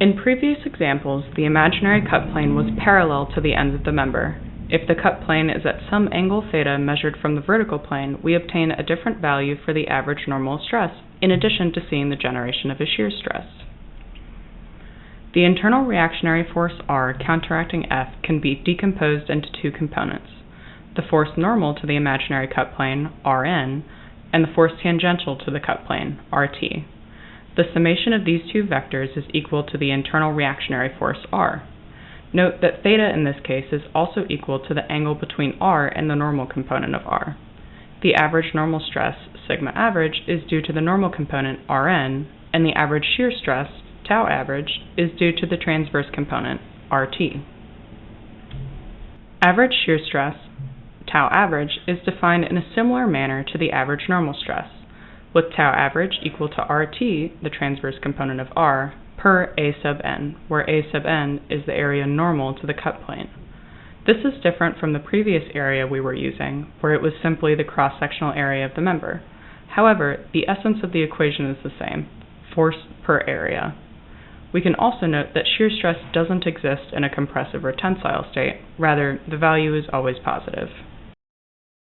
In previous examples, the imaginary cut plane was parallel to the ends of the member. If the cut plane is at some angle theta measured from the vertical plane, we obtain a different value for the average normal stress, in addition to seeing the generation of a shear stress. The internal reactionary force R counteracting F can be decomposed into two components: the force normal to the imaginary cut plane, Rn, and the force tangential to the cut plane, Rt. The summation of these two vectors is equal to the internal reactionary force R. Note that theta in this case is also equal to the angle between R and the normal component of R. The average normal stress, sigma average, is due to the normal component, Rn, and the average shear stress, tau average, is due to the transverse component, Rt. Average shear stress, tau average, is defined in a similar manner to the average normal stress, with tau average equal to Rt, the transverse component of R, per A sub n, where A sub n is the area normal to the cut plane. This is different from the previous area we were using, where it was simply the cross-sectional area of the member. However, the essence of the equation is the same, force per area. We can also note that shear stress doesn't exist in a compressive or tensile state. Rather, the value is always positive.